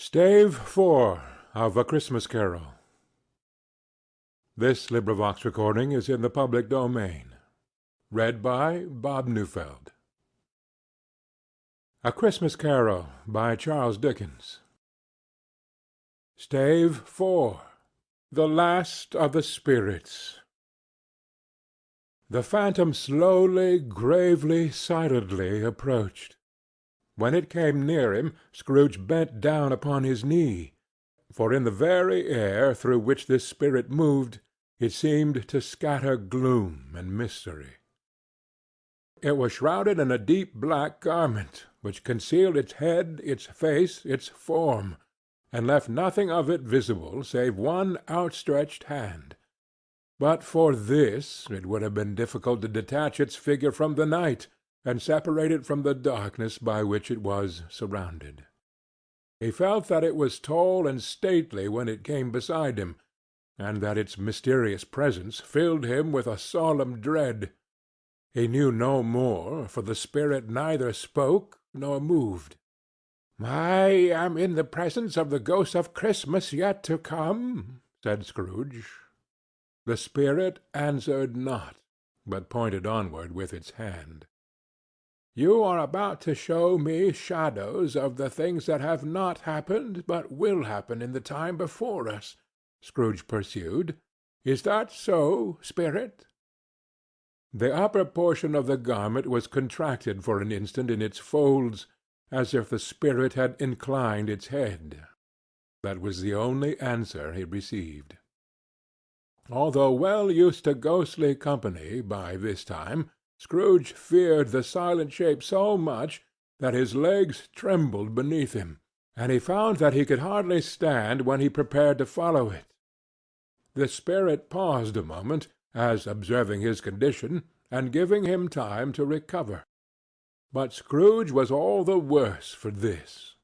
Stave 4 of A Christmas Carol. This recording is in the public domain. Read by Bob Neufeld. A Christmas Carol by Charles Dickens. Stave 4. The Last of the Spirits. The phantom slowly, gravely, silently approached. When it came near him, Scrooge bent down upon his knee, for in the very air through which this spirit moved, it seemed to scatter gloom and mystery. It was shrouded in a deep black garment, which concealed its head, its face, its form, and left nothing of it visible save one outstretched hand. But for this it would have been difficult to detach its figure from the night, and separate it from the darkness by which it was surrounded. He felt that it was tall and stately when it came beside him, and that its mysterious presence filled him with a solemn dread. He knew no more, for the spirit neither spoke nor moved. "I am in the presence of the ghost of Christmas yet to come," said Scrooge. The spirit answered not, but pointed onward with its hand. "You are about to show me shadows of the things that have not happened, but will happen in the time before us," Scrooge pursued. "Is that so, spirit?" The upper portion of the garment was contracted for an instant in its folds, as if the spirit had inclined its head. That was the only answer he received. Although well used to ghostly company by this time, Scrooge feared the silent shape so much that his legs trembled beneath him, and he found that he could hardly stand when he prepared to follow it. The spirit paused a moment, as observing his condition, and giving him time to recover. But Scrooge was all the worse for this.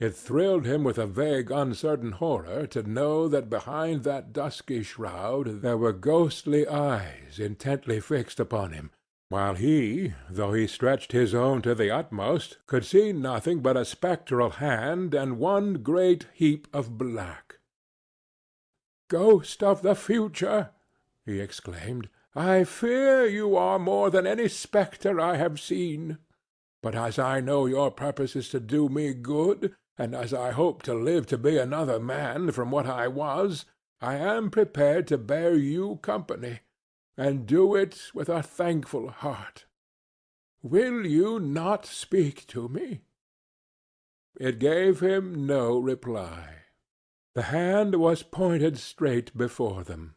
It thrilled him with a vague, uncertain horror to know that behind that dusky shroud there were ghostly eyes intently fixed upon him, while he, though he stretched his own to the utmost, could see nothing but a spectral hand and one great heap of black. "Ghost of the future!" he exclaimed, "I fear you are more than any spectre I have seen. But as I know your purpose is to do me good, and as I hope to live to be another man from what I was, I am prepared to bear you company, and do it with a thankful heart. Will you not speak to me?" It gave him no reply. The hand was pointed straight before them.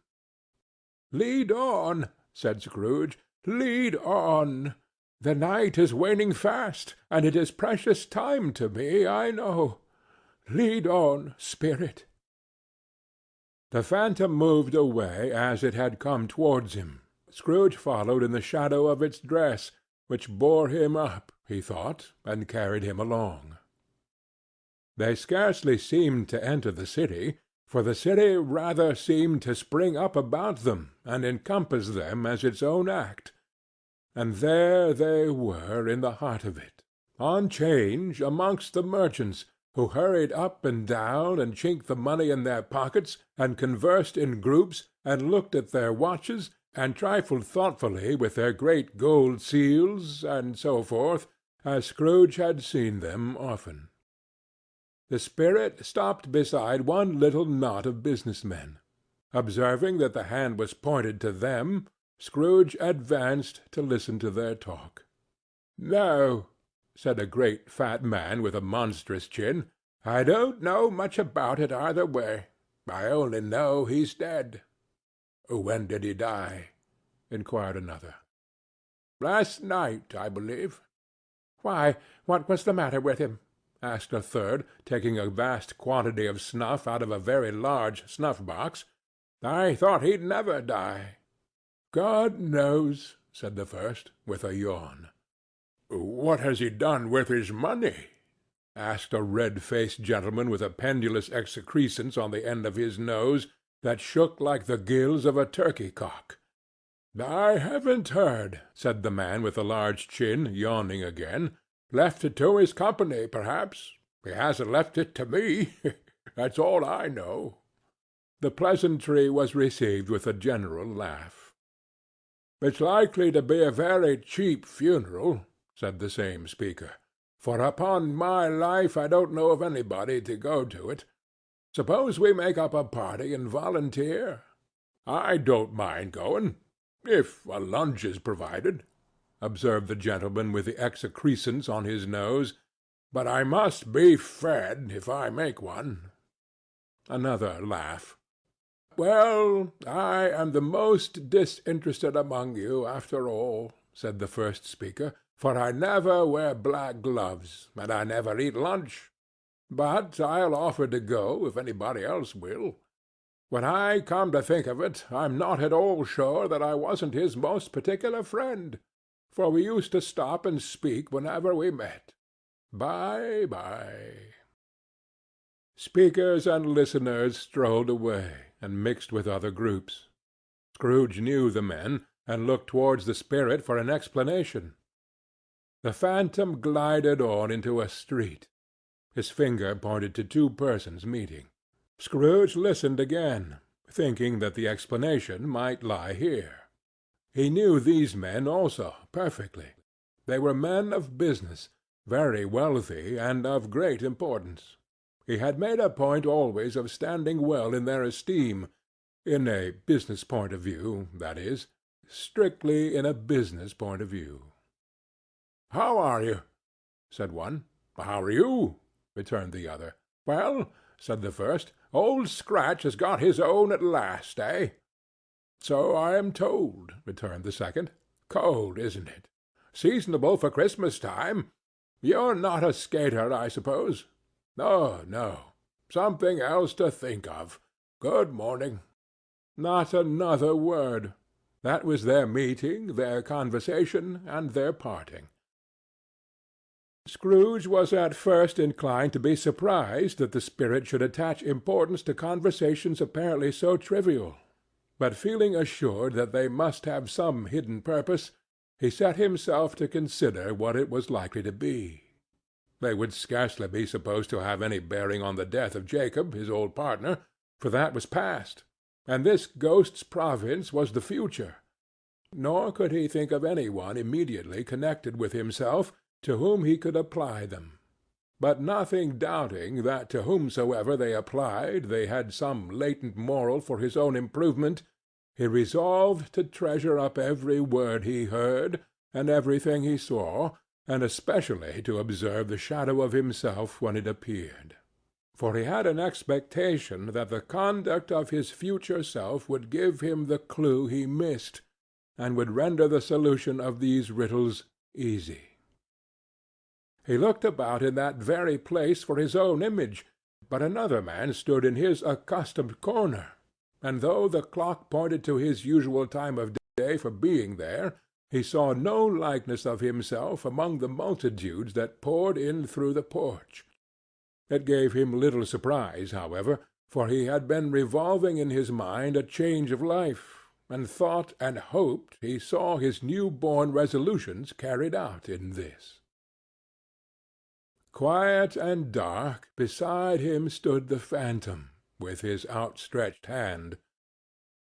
"Lead on," said Scrooge. "Lead on. The night is waning fast, and it is precious time to me, I know. Lead on, spirit." The phantom moved away as it had come towards him. Scrooge followed in the shadow of its dress, which bore him up, he thought, and carried him along. They scarcely seemed to enter the city, for the city rather seemed to spring up about them and encompass them as its own act. And there they were in the heart of it, on 'Change amongst the merchants, who hurried up and down, and chinked the money in their pockets, and conversed in groups, and looked at their watches, and trifled thoughtfully with their great gold seals, and so forth, as Scrooge had seen them often. The spirit stopped beside one little knot of business men. Observing that the hand was pointed to them, Scrooge advanced to listen to their talk. "No," said a great fat man with a monstrous chin, "I don't know much about it either way. I only know he's dead." "When did he die?" inquired another. "Last night, I believe." "Why, what was the matter with him?" asked a third, taking a vast quantity of snuff out of a very large snuff-box. "I thought he'd never die." "God knows," said the first, with a yawn. "What has he done with his money?" asked a red-faced gentleman with a pendulous excrescence on the end of his nose that shook like the gills of a turkey-cock. "I haven't heard," said the man with the large chin, yawning again. "Left it to his company, perhaps. He hasn't left it to me. That's all I know." The pleasantry was received with a general laugh. "It's likely to be a very cheap funeral," said the same speaker, "for upon my life I don't know of anybody to go to it. Suppose we make up a party and volunteer? I don't mind going, if a lunch is provided," observed the gentleman with the excrescence on his nose. "But I must be fed if I make one." Another laugh. "Well, I am the most disinterested among you, after all," said the first speaker, "for I never wear black gloves, and I never eat lunch. But I'll offer to go if anybody else will. When I come to think of it, I'm not at all sure that I wasn't his most particular friend, for we used to stop and speak whenever we met. Bye-bye." Speakers and listeners strolled away, and mixed with other groups. Scrooge knew the men, and looked towards the spirit for an explanation. The phantom glided on into a street. His finger pointed to two persons meeting. Scrooge listened again, thinking that the explanation might lie here. He knew these men also perfectly. They were men of business, very wealthy, and of great importance. He had made a point always of standing well in their esteem, in a business point of view, that is, strictly in a business point of view. "How are you?" said one. "How are you?" returned the other. "Well," said the first, "Old Scratch has got his own at last, eh?" "So I am told," returned the second. "Cold, isn't it? Seasonable for Christmas time. You're not a skater, I suppose?" "Oh, no. Something else to think of. Good morning." Not another word. That was their meeting, their conversation, and their parting. Scrooge was at first inclined to be surprised that the spirit should attach importance to conversations apparently so trivial, but feeling assured that they must have some hidden purpose, he set himself to consider what it was likely to be. They would scarcely be supposed to have any bearing on the death of Jacob, his old partner, for that was past, and this ghost's province was the future. Nor could he think of any one immediately connected with himself to whom he could apply them. But nothing doubting that to whomsoever they applied they had some latent moral for his own improvement, he resolved to treasure up every word he heard, and everything he saw, and especially to observe the shadow of himself when it appeared. For he had an expectation that the conduct of his future self would give him the clue he missed, and would render the solution of these riddles easy. He looked about in that very place for his own image, but another man stood in his accustomed corner, and though the clock pointed to his usual time of day for being there, he saw no likeness of himself among the multitudes that poured in through the porch. It gave him little surprise, however, for he had been revolving in his mind a change of life, and thought and hoped he saw his new-born resolutions carried out in this. Quiet and dark, beside him stood the phantom, with his outstretched hand.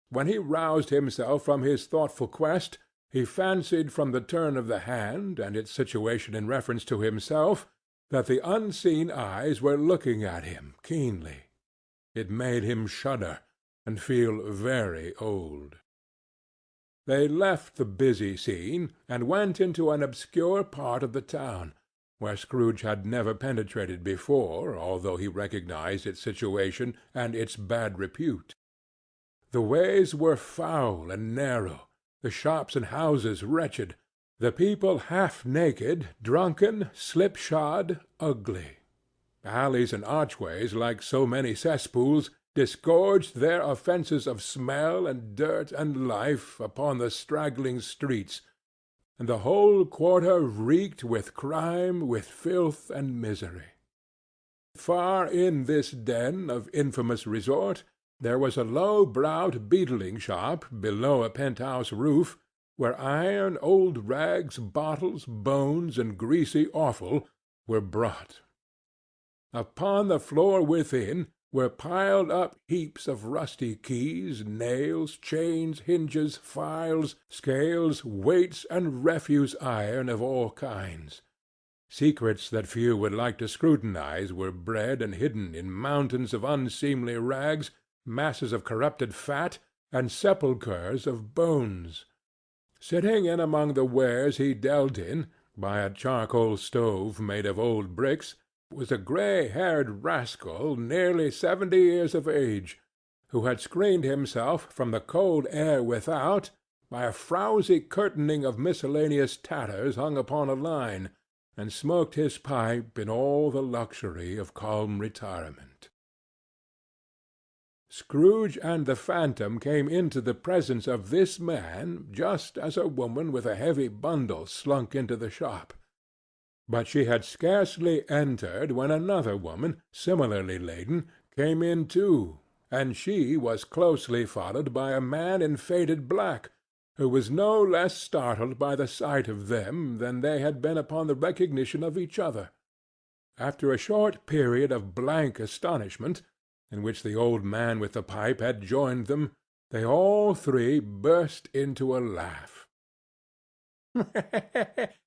When he roused himself from his thoughtful quest, he fancied from the turn of the hand, and its situation in reference to himself, that the unseen eyes were looking at him keenly. It made him shudder, and feel very old. They left the busy scene, and went into an obscure part of the town, where Scrooge had never penetrated before, although he recognized its situation and its bad repute. The ways were foul and narrow, the shops and houses wretched, the people half naked, drunken, slipshod, ugly. Alleys and archways, like so many cesspools, disgorged their offences of smell and dirt and life upon the straggling streets, and the whole quarter reeked with crime, with filth and misery. Far in this den of infamous resort there was a low-browed beetling shop below a penthouse roof, where iron, old rags, bottles, bones, and greasy offal were brought. Upon the floor within were piled up heaps of rusty keys, nails, chains, hinges, files, scales, weights, and refuse iron of all kinds. Secrets that few would like to scrutinize were bred and hidden in mountains of unseemly rags, masses of corrupted fat, and sepulchres of bones. Sitting in among the wares he dealt in, by a charcoal stove made of old bricks, was a grey-haired rascal nearly 70 years of age, who had screened himself from the cold air without by a frowsy curtaining of miscellaneous tatters hung upon a line, and smoked his pipe in all the luxury of calm retirement. Scrooge and the phantom came into the presence of this man just as a woman with a heavy bundle slunk into the shop. But she had scarcely entered when another woman, similarly laden, came in too, and she was closely followed by a man in faded black, who was no less startled by the sight of them than they had been upon the recognition of each other. After a short period of blank astonishment, in which the old man with the pipe had joined them, they all three burst into a laugh.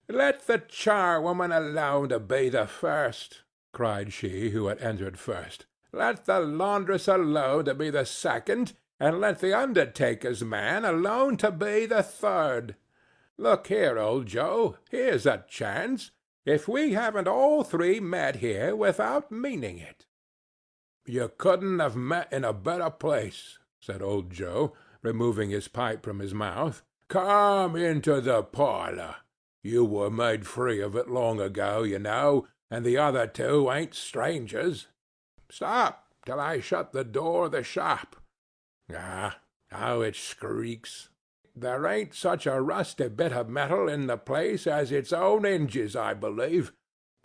"Let the charwoman alone to be the first," cried she who had entered first. "Let the laundress alone to be the second, and let the undertaker's man alone to be the third. Look here, old Joe, here's a chance, if we haven't all three met here without meaning it." "You couldn't have met in a better place," said old Joe, removing his pipe from his mouth. "Come into the parlour. You were made free of it long ago, you know, and the other two ain't strangers. Stop till I shut the door of the shop. Ah, how it skreeks! There ain't such a rusty bit of metal in the place as its own hinges, I believe,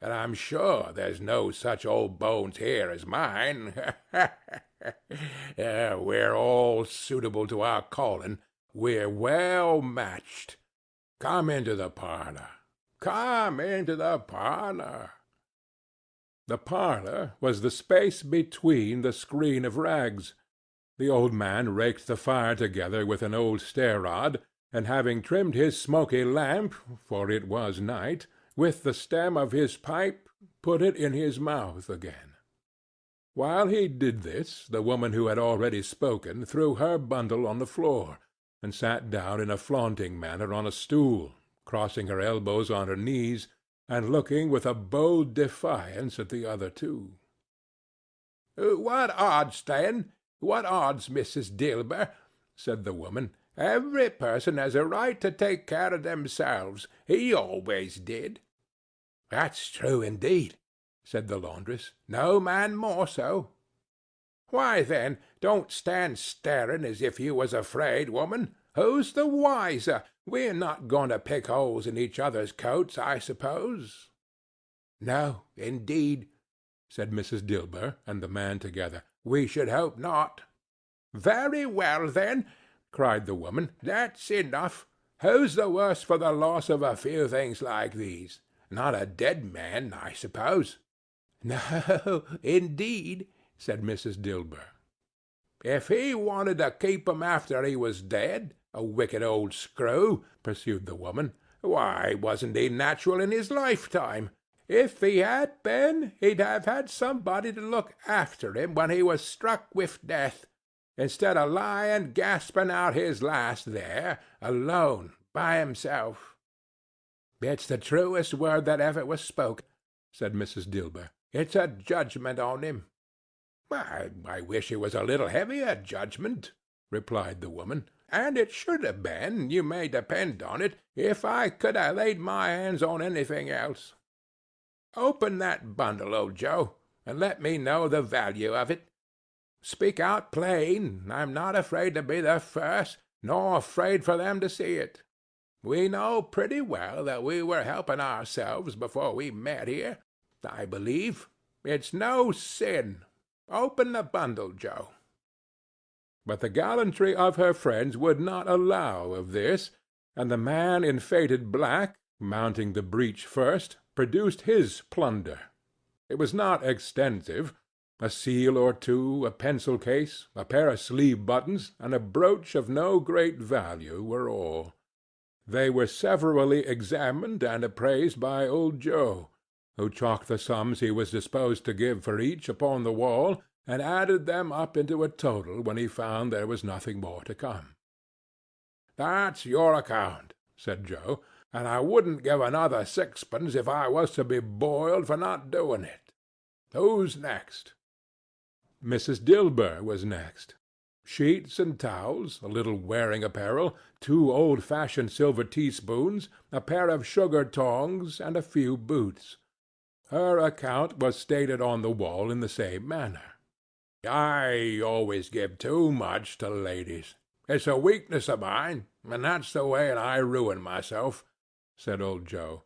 and I'm sure there's no such old bones here as mine. We're all suitable to our calling. We're well matched. Come into the parlour. Come into the parlour." The parlour was the space between the screen of rags. The old man raked the fire together with an old stair-rod, and having trimmed his smoky lamp, for it was night, with the stem of his pipe, put it in his mouth again. While he did this, the woman who had already spoken threw her bundle on the floor, and sat down in a flaunting manner on a stool, crossing her elbows on her knees, and looking with a bold defiance at the other two. "What odds, then? What odds, Mrs. Dilber?" said the woman. "Every person has a right to take care of themselves. He always did." "That's true, indeed," said the laundress. "No man more so." "Why, then, don't stand staring as if you was afraid, woman. Who's the wiser? We're not going to pick holes in each other's coats, I suppose." "No, indeed," said Mrs. Dilber and the man together. "We should hope not." "Very well, then," cried the woman. "That's enough. Who's the worse for the loss of a few things like these? Not a dead man, I suppose." "No, indeed," said Mrs. Dilber. "If he wanted to keep 'em after he was dead, a wicked old screw," pursued the woman, "why, wasn't he natural in his lifetime? If he had been, he'd have had somebody to look after him when he was struck with death, instead of lying gasping out his last there, alone, by himself." "It's the truest word that ever was spoke," said Mrs. Dilber. "It's a judgment on him." "I wish it was a little heavier judgment," replied the woman. "And it should have been, you may depend on it, if I could have laid my hands on anything else. Open that bundle, old Joe, and let me know the value of it. Speak out plain. I'm not afraid to be the first, nor afraid for them to see it. We know pretty well that we were helping ourselves before we met here, I believe. It's no sin. Open the bundle, Joe." But the gallantry of her friends would not allow of this, and the man in faded black, mounting the breach first, produced his plunder. It was not extensive. A seal or two, a pencil case, a pair of sleeve buttons, and a brooch of no great value were all. They were severally examined and appraised by old Joe, who chalked the sums he was disposed to give for each upon the wall, and added them up into a total when he found there was nothing more to come. "That's your account," said Joe, "and I wouldn't give another sixpence if I was to be boiled for not doing it. Who's next?" Mrs. Dilber was next. Sheets and towels, a little wearing apparel, 2 old-fashioned silver teaspoons, a pair of sugar tongs, and a few boots. Her account was stated on the wall in the same manner. "I always give too much to ladies. It's a weakness of mine, and that's the way I ruin myself," said old Joe.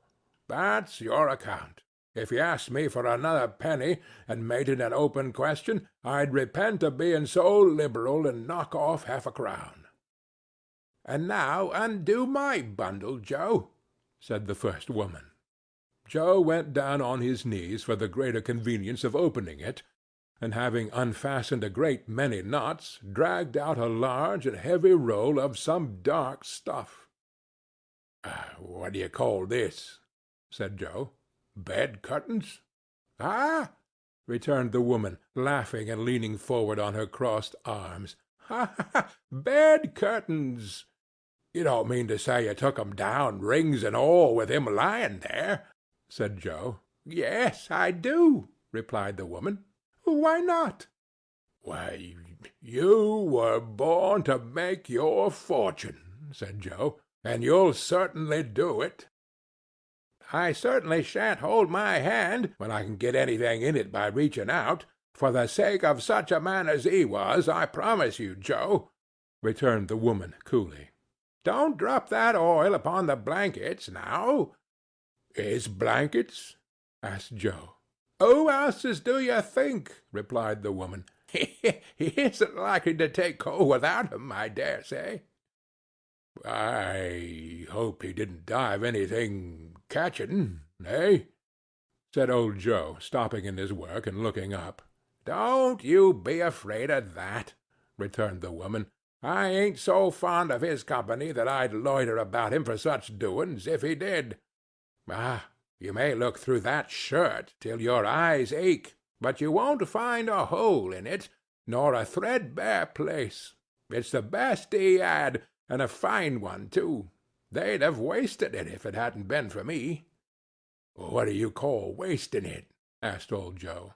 "That's your account. If you asked me for another penny, and made it an open question, I'd repent of being so liberal and knock off half-a-crown." "And now undo my bundle, Joe," said the first woman. Joe went down on his knees for the greater convenience of opening it, and having unfastened a great many knots, dragged out a large and heavy roll of some dark stuff. "What do you call this?" said Joe. "Bed curtains?" "Ah!" returned the woman, laughing and leaning forward on her crossed arms. "Ha, ha, ha! Bed curtains! You don't mean to say you took 'em down, rings and all, with him lying there?" said Joe. "Yes, I do," replied the woman. "Why not?" "Why, you were born to make your fortune," said Joe, "and you'll certainly do it." "I certainly shan't hold my hand, when I can get anything in it by reaching out, for the sake of such a man as he was, I promise you, Joe," returned the woman coolly. "Don't drop that oil upon the blankets, now." "His blankets?" asked Joe. "Who else's do you think?" replied the woman. "He isn't likely to take cold without 'em, I dare say." "I hope he didn't die of anything catching, eh?" said old Joe, stopping in his work and looking up. "Don't you be afraid of that," returned the woman. "I ain't so fond of his company that I'd loiter about him for such doings, if he did. Ah, you may look through that shirt till your eyes ache, but you won't find a hole in it, nor a threadbare place. It's the best he had, and a fine one, too. They'd have wasted it if it hadn't been for me." "What do you call wasting it?" asked old Joe.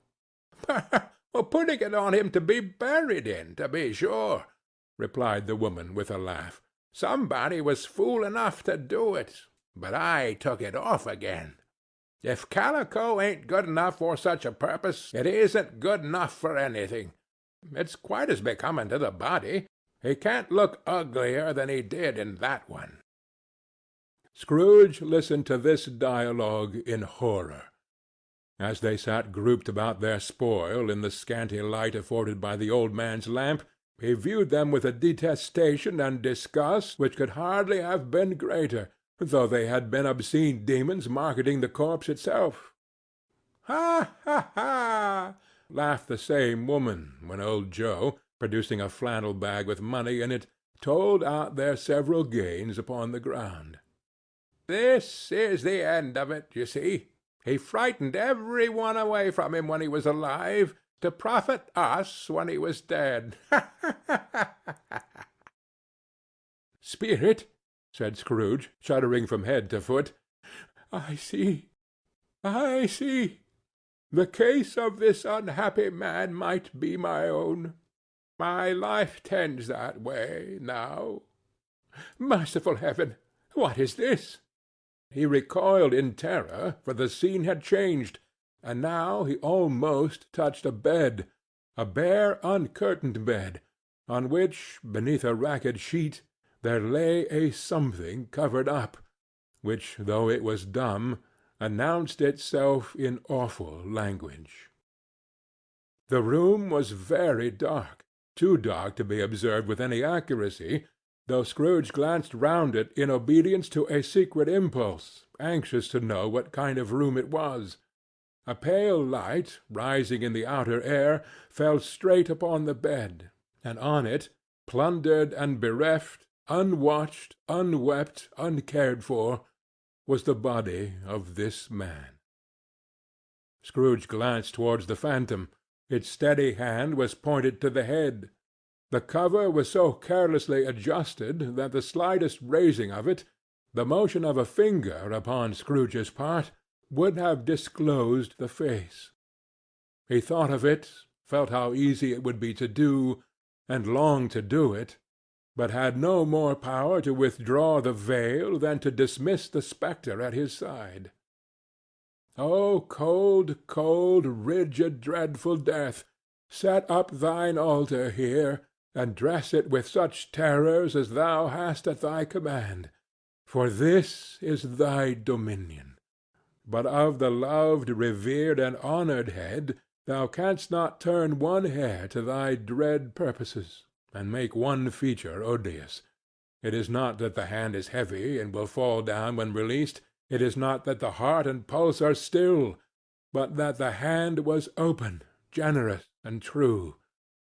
"Well, putting it on him to be buried in, to be sure," replied the woman with a laugh. "Somebody was fool enough to do it, but I took it off again. If calico ain't good enough for such a purpose, it isn't good enough for anything. It's quite as becoming to the body. He can't look uglier than he did in that one." Scrooge listened to this dialogue in horror. As they sat grouped about their spoil in the scanty light afforded by the old man's lamp, he viewed them with a detestation and disgust which could hardly have been greater, though they had been obscene demons marketing the corpse itself. "Ha, ha, ha!" laughed the same woman, when old Joe, producing a flannel bag with money in it, told out their several gains upon the ground. "This is the end of it, you see. He frightened every one away from him when he was alive, to profit us when he was dead. Ha, ha, ha, ha!" "Spirit," said Scrooge, shuddering from head to foot, I see. The case of this unhappy man might be my own. My life tends that way now. Merciful Heaven! What is this?" He recoiled in terror, for the scene had changed, and now he almost touched a bed, a bare uncurtained bed, on which, beneath a ragged sheet, there lay a something covered up, which, though it was dumb, announced itself in awful language. The room was very dark, too dark to be observed with any accuracy, though Scrooge glanced round it in obedience to a secret impulse, anxious to know what kind of room it was. A pale light, rising in the outer air, fell straight upon the bed, and on it, plundered and bereft, unwatched, unwept, uncared for, was the body of this man. Scrooge glanced towards the phantom. Its steady hand was pointed to the head. The cover was so carelessly adjusted that the slightest raising of it, the motion of a finger upon Scrooge's part, would have disclosed the face. He thought of it, felt how easy it would be to do, and longed to do it, but had no more power to withdraw the veil than to dismiss the spectre at his side. O cold, cold, rigid, dreadful death, set up thine altar here, and dress it with such terrors as thou hast at thy command, for this is thy dominion. But of the loved, revered, and honored head thou canst not turn one hair to thy dread purposes, and make one feature odious. It is not that the hand is heavy, and will fall down when released. It is not that the heart and pulse are still, but that the hand was open, generous, and true,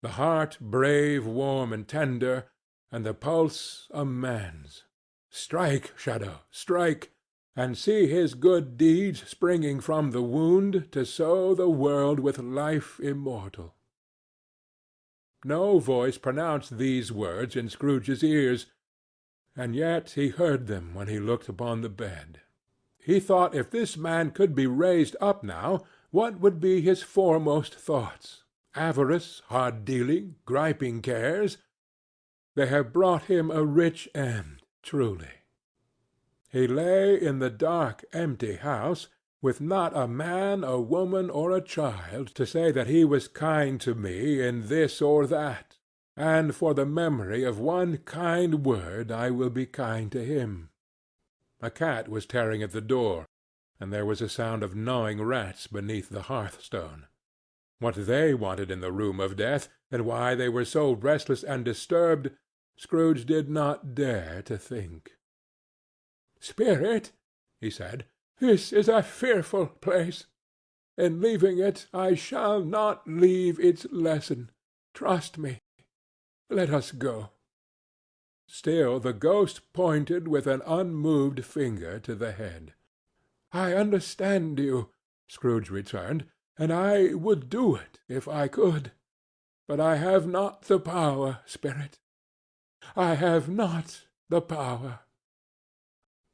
the heart brave, warm, and tender, and the pulse a man's. Strike, Shadow, strike, and see his good deeds springing from the wound to sow the world with life immortal. No voice pronounced these words in Scrooge's ears, and yet he heard them when he looked upon the bed. He thought if this man could be raised up now, what would be his foremost thoughts? Avarice, hard-dealing, griping cares? They have brought him a rich end, truly. He lay in the dark, empty house, with not a man, a woman, or a child to say that he was kind to me in this or that, and for the memory of one kind word I will be kind to him. A cat was tearing at the door, and there was a sound of gnawing rats beneath the hearthstone. What they wanted in the room of death, and why they were so restless and disturbed, Scrooge did not dare to think. "Spirit," he said, "this is a fearful place. In leaving it, I shall not leave its lesson. Trust me. Let us go." Still the ghost pointed with an unmoved finger to the head. "I understand you," Scrooge returned, "and I would do it if I could. But I have not the power, Spirit. I have not the power."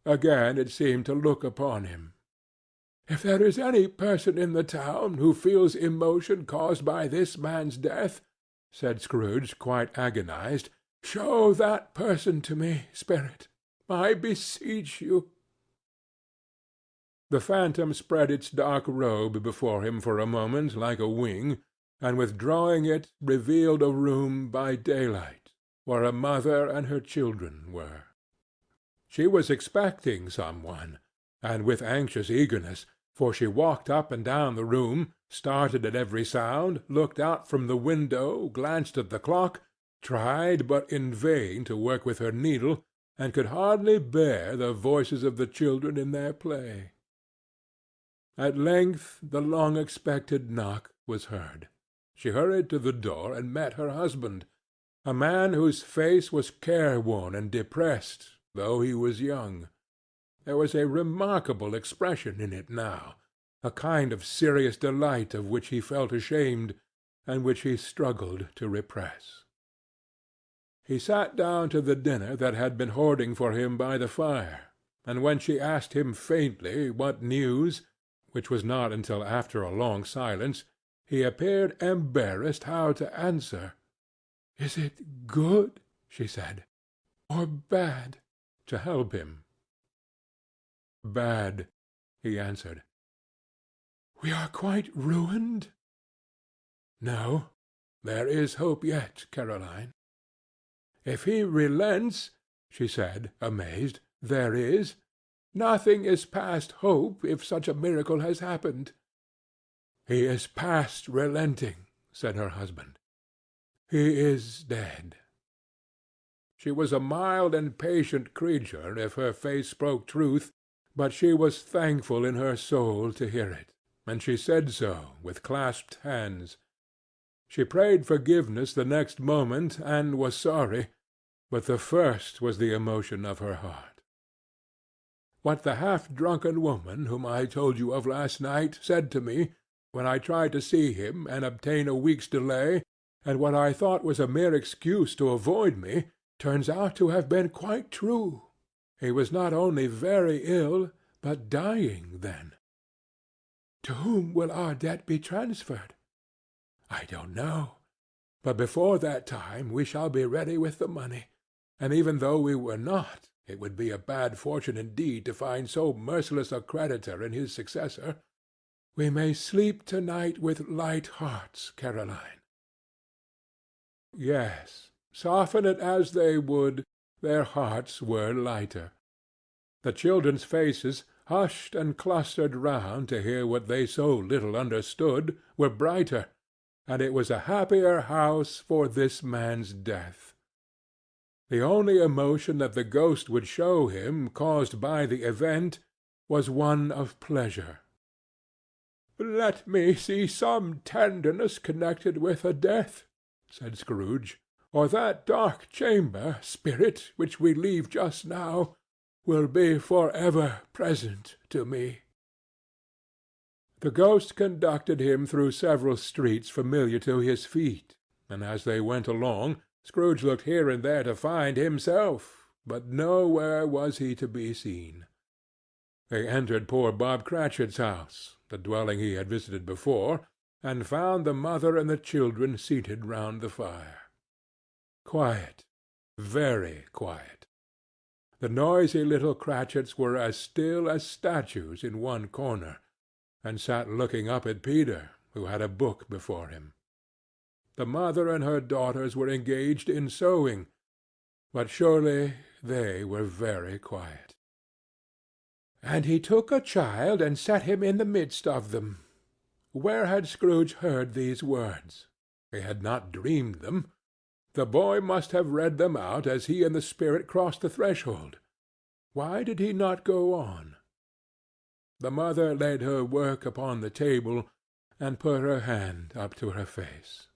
Again it seemed to look upon him. "If there is any person in the town who feels emotion caused by this man's death," said Scrooge, quite agonized, "show that person to me, Spirit. I beseech you." The phantom spread its dark robe before him for a moment like a wing, and withdrawing it revealed a room by daylight, where a mother and her children were. She was expecting some one, and with anxious eagerness, for she walked up and down the room, started at every sound, looked out from the window, glanced at the clock, tried but in vain to work with her needle, and could hardly bear the voices of the children in their play. At length the long-expected knock was heard. She hurried to the door and met her husband, a man whose face was careworn and depressed, though he was young. There was a remarkable expression in it now, a kind of serious delight of which he felt ashamed, and which he struggled to repress. He sat down to the dinner that had been hoarding for him by the fire, and when she asked him faintly what news, which was not until after a long silence, he appeared embarrassed how to answer. "Is it good," she said, "or bad?" to help him. "Bad," he answered. "We are quite ruined?" "No, there is hope yet, Caroline." "If he relents," she said, amazed, "there is? Nothing is past hope, if such a miracle has happened." "He is past relenting," said her husband. "He is dead." She was a mild and patient creature if her face spoke truth, but she was thankful in her soul to hear it, and she said so with clasped hands. She prayed forgiveness the next moment, and was sorry, but the first was the emotion of her heart. What the half-drunken woman whom I told you of last night said to me, when I tried to see him and obtain a week's delay, and what I thought was a mere excuse to avoid me, turns out to have been quite true. He was not only very ill, but dying then. To whom will our debt be transferred? I don't know, but before that time we shall be ready with the money, and even though we were not, it would be a bad fortune indeed to find so merciless a creditor in his successor. We may sleep to-night with light hearts, Caroline. Yes, soften it as they would, their hearts were lighter. The children's faces, hushed and clustered round to hear what they so little understood, were brighter, and it was a happier house for this man's death. The only emotion that the ghost would show him, caused by the event, was one of pleasure. "Let me see some tenderness connected with a death," said Scrooge, "or that dark chamber, spirit, which we leave just now, will be for ever present to me." The ghost conducted him through several streets familiar to his feet, and as they went along, Scrooge looked here and there to find himself, but nowhere was he to be seen. They entered poor Bob Cratchit's house, the dwelling he had visited before, and found the mother and the children seated round the fire. Quiet, very quiet. The noisy little Cratchits were as still as statues in one corner, and sat looking up at Peter, who had a book before him. The mother and her daughters were engaged in sewing, but surely they were very quiet. "And he took a child and set him in the midst of them." Where had Scrooge heard these words? He had not dreamed them. The boy must have read them out as he and the spirit crossed the threshold. Why did he not go on? The mother laid her work upon the table, and put her hand up to her face.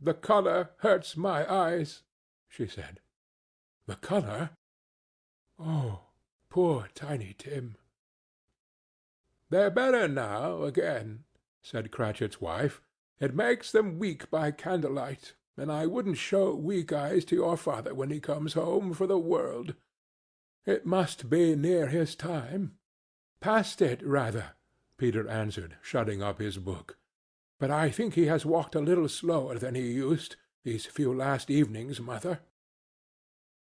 "The colour hurts my eyes," she said. "The colour? Oh, poor Tiny Tim!" "They're better now, again," said Cratchit's wife. "It makes them weak by candlelight, and I wouldn't show weak eyes to your father when he comes home, for the world. It must be near his time." "Past it, rather," Peter answered, shutting up his book. "But I think he has walked a little slower than he used, these few last evenings, mother."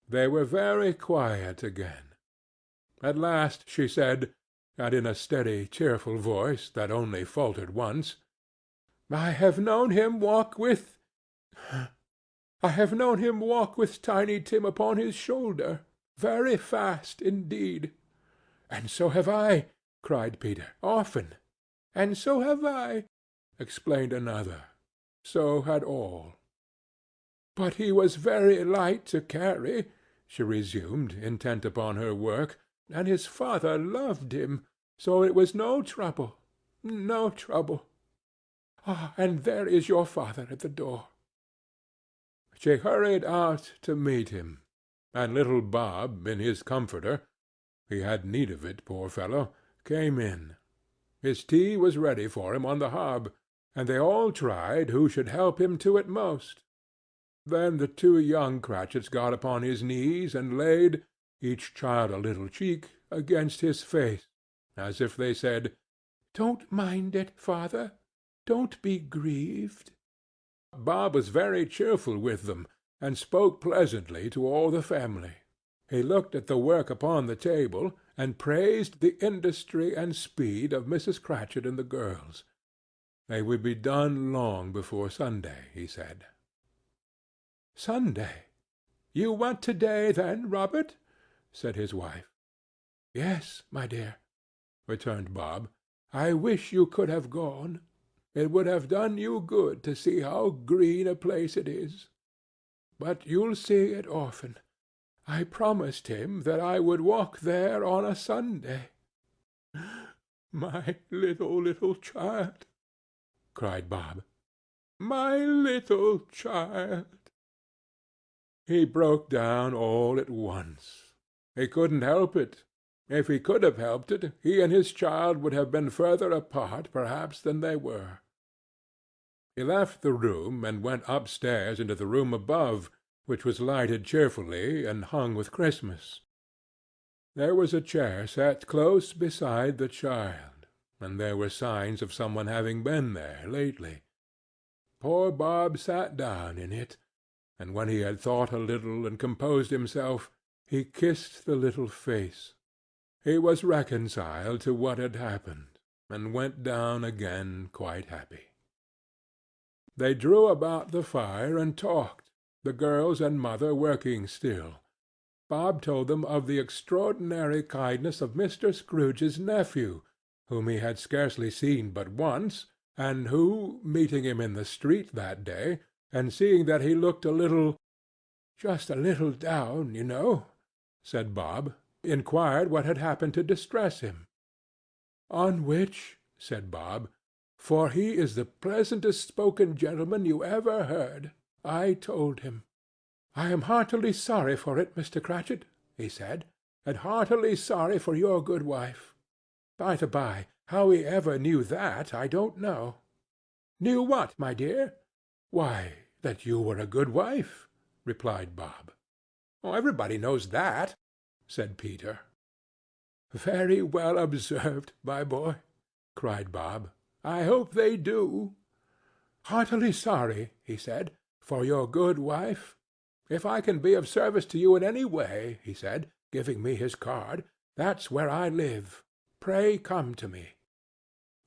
They were very quiet again. At last she said, and in a steady, cheerful voice that only faltered once, I have known him walk with Tiny Tim upon his shoulder, very fast indeed." "And so have I," cried Peter, "often." "And so have I," explained another. So had all. "But he was very light to carry," she resumed, intent upon her work, "and his father loved him, so it was no trouble, no trouble. Ah, and there is your father at the door." She hurried out to meet him, and little Bob, in his comforter—he had need of it, poor fellow—came in. His tea was ready for him on the hob, and they all tried who should help him to it most. Then the two young Cratchits got upon his knees, and laid, each child a little cheek, against his face, as if they said, "Don't mind it, father. Don't be grieved." Bob was very cheerful with them, and spoke pleasantly to all the family. He looked at the work upon the table, and praised the industry and speed of Mrs. Cratchit and the girls. They would be done long before Sunday, he said. "Sunday? You went to-day, then, Robert?" said his wife. "Yes, my dear," returned Bob. "I wish you could have gone. It would have done you good to see how green a place it is. But you'll see it often. I promised him that I would walk there on a Sunday. "My little child!" cried Bob. "My little child!" He broke down all at once. He couldn't help it. If he could have helped it, he and his child would have been further apart, perhaps, than they were. He left the room and went upstairs into the room above, which was lighted cheerfully and hung with Christmas. There was a chair set close beside the child, and there were signs of some one having been there lately. Poor Bob sat down in it, and when he had thought a little and composed himself, he kissed the little face. He was reconciled to what had happened, and went down again quite happy. They drew about the fire and talked, the girls and mother working still. Bob told them of the extraordinary kindness of Mr. Scrooge's nephew, whom he had scarcely seen but once, and who, meeting him in the street that day, and seeing that he looked just a little down, you know, said Bob, inquired what had happened to distress him. On which, said Bob, for he is the pleasantest spoken gentleman you ever heard, I told him. I am heartily sorry for it, Mr. Cratchit, he said, and heartily sorry for your good wife. By-the-by, how he ever knew that, I don't know. Knew what, my dear? Why, that you were a good wife, replied Bob. Oh, everybody knows that, said Peter. Very well observed, my boy, cried Bob. I hope they do. Heartily sorry, he said, for your good wife. If I can be of service to you in any way, he said, giving me his card, that's where I live. Pray come to me.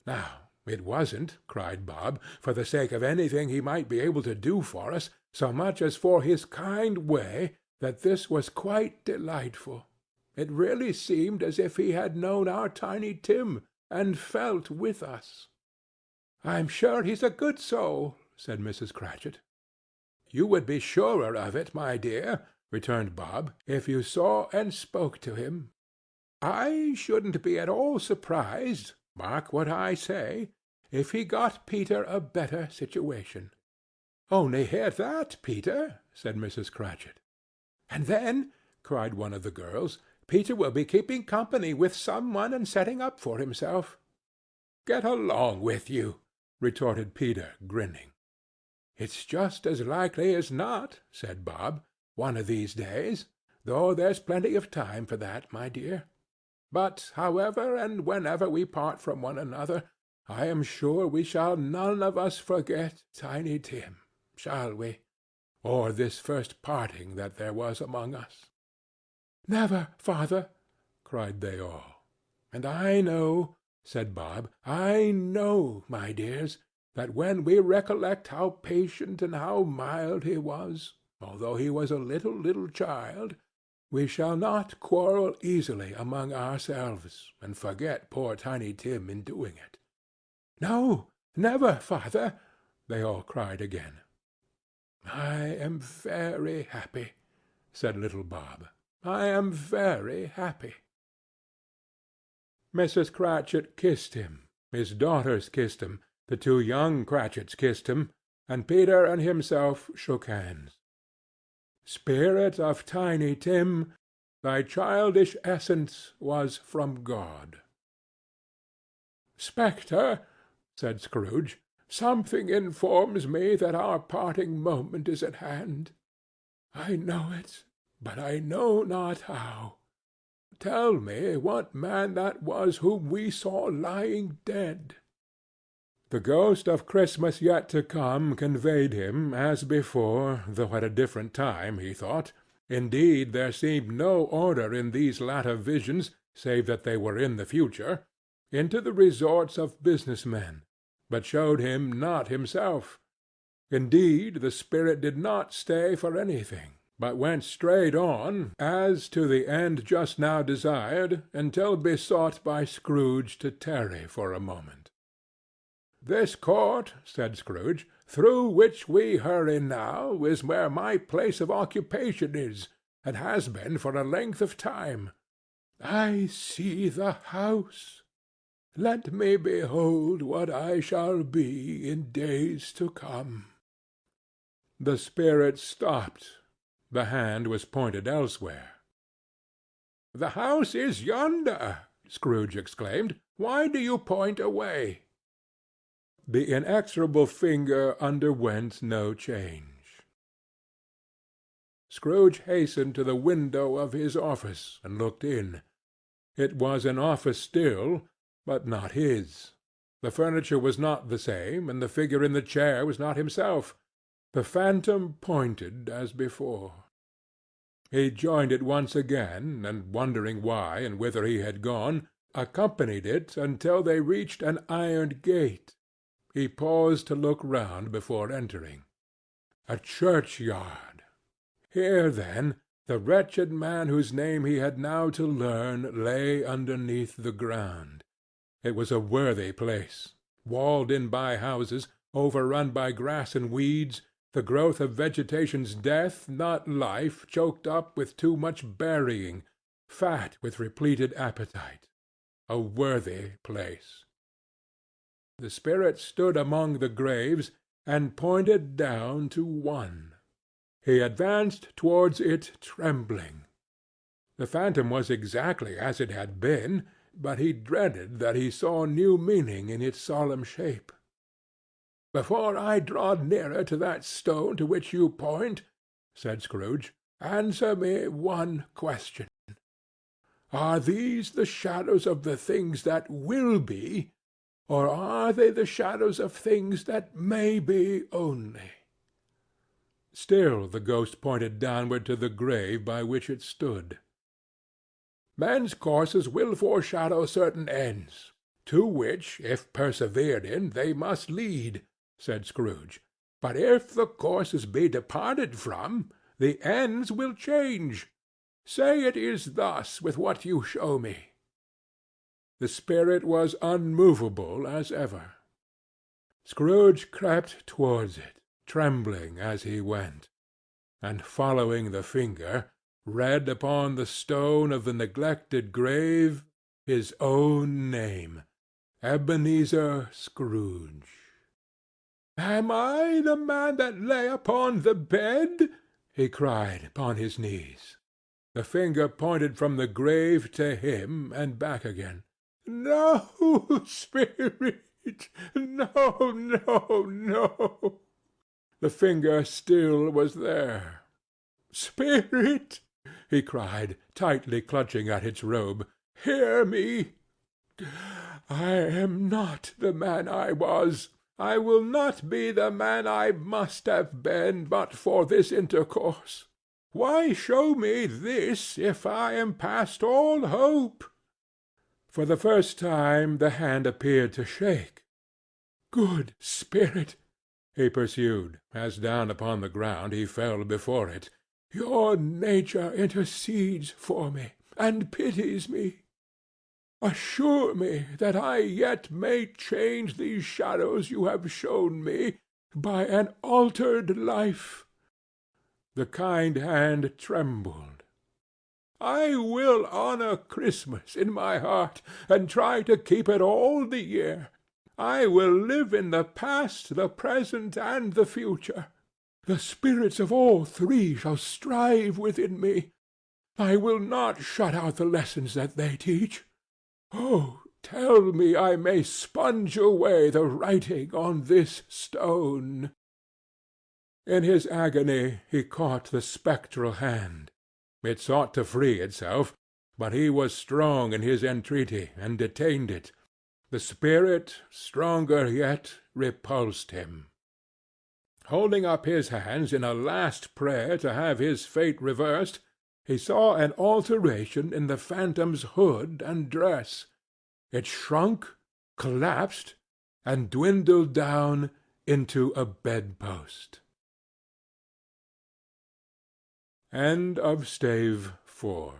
Now, it wasn't, cried Bob, for the sake of anything he might be able to do for us, so much as for his kind way, that this was quite delightful. It really seemed as if he had known our Tiny Tim, and felt with us. I'm sure he's a good soul, said Mrs. Cratchit. You would be surer of it, my dear, returned Bob, if you saw and spoke to him. I shouldn't be at all surprised, mark what I say, if he got Peter a better situation. Only hear that, Peter, said Mrs. Cratchit. And then, cried one of the girls, Peter will be keeping company with some one and setting up for himself. Get along with you, retorted Peter, grinning. It's just as likely as not, said Bob, one of these days, though there's plenty of time for that, my dear. But however and whenever we part from one another, I am sure we shall none of us forget Tiny Tim, shall we? Or this first parting that there was among us. Never, father, cried they all. And I know, said Bob, I know, my dears, that when we recollect how patient and how mild he was, although he was a little child, we shall not quarrel easily among ourselves, and forget poor Tiny Tim in doing it. No, never, father, they all cried again. I am very happy, said little Bob. I am very happy. Mrs. Cratchit kissed him, his daughters kissed him, the two young Cratchits kissed him, and Peter and himself shook hands. Spirit of Tiny Tim, thy childish essence was from God. Spectre, said Scrooge, something informs me that our parting moment is at hand. I know it, but I know not how. Tell me what man that was whom we saw lying dead. The ghost of Christmas yet to come conveyed him, as before, though at a different time, he thought. Indeed, there seemed no order in these latter visions, save that they were in the future, into the resorts of business men, but showed him not himself. Indeed, the spirit did not stay for anything, but went straight on, as to the end just now desired, until besought by Scrooge to tarry for a moment. This court, said Scrooge, through which we hurry now, is where my place of occupation is, and has been for a length of time. I see the house. Let me behold what I shall be in days to come." The spirit stopped. The hand was pointed elsewhere. "The house is yonder," Scrooge exclaimed. "Why do you point away?" The inexorable finger underwent no change. Scrooge hastened to the window of his office, and looked in. It was an office still, but not his. The furniture was not the same, and the figure in the chair was not himself. The phantom pointed as before. He joined it once again, and wondering why and whither he had gone, accompanied it until they reached an iron gate. He paused to look round before entering. A churchyard! Here, then, the wretched man whose name he had now to learn lay underneath the ground. It was a worthy place, walled in by houses, overrun by grass and weeds, the growth of vegetation's death, not life, choked up with too much burying, fat with repleted appetite. A worthy place. The spirit stood among the graves, and pointed down to one. He advanced towards it trembling. The phantom was exactly as it had been, but he dreaded that he saw new meaning in its solemn shape. "Before I draw nearer to that stone to which you point," said Scrooge, "answer me one question. Are these the shadows of the things that will be, or are they the shadows of things that may be only?" Still the ghost pointed downward to the grave by which it stood. "Men's courses will foreshadow certain ends, to which, if persevered in, they must lead," said Scrooge. "But if the courses be departed from, the ends will change. Say it is thus with what you show me." The spirit was unmovable as ever. Scrooge crept towards it, trembling as he went, and, following the finger, read upon the stone of the neglected grave his own name, Ebenezer Scrooge. "Am I the man that lay upon the bed?" he cried upon his knees. The finger pointed from the grave to him and back again. "No, spirit! No, no, no!" The finger still was there. "Spirit!" he cried, tightly clutching at its robe, "hear me! I am not the man I was. I will not be the man I must have been but for this intercourse. Why show me this, if I am past all hope?" For the first time the hand appeared to shake. "Good spirit," he pursued, as down upon the ground he fell before it, "your nature intercedes for me, and pities me. Assure me that I yet may change these shadows you have shown me, by an altered life." The kind hand trembled. "I will honor Christmas in my heart, and try to keep it all the year. I will live in the past, the present, and the future. The spirits of all three shall strive within me. I will not shut out the lessons that they teach. Oh, tell me I may sponge away the writing on this stone." In his agony he caught the spectral hand. It sought to free itself, but he was strong in his entreaty, and detained it. The spirit, stronger yet, repulsed him. Holding up his hands in a last prayer to have his fate reversed, he saw an alteration in the phantom's hood and dress. It shrunk, collapsed, and dwindled down into a bedpost. End of Stave 4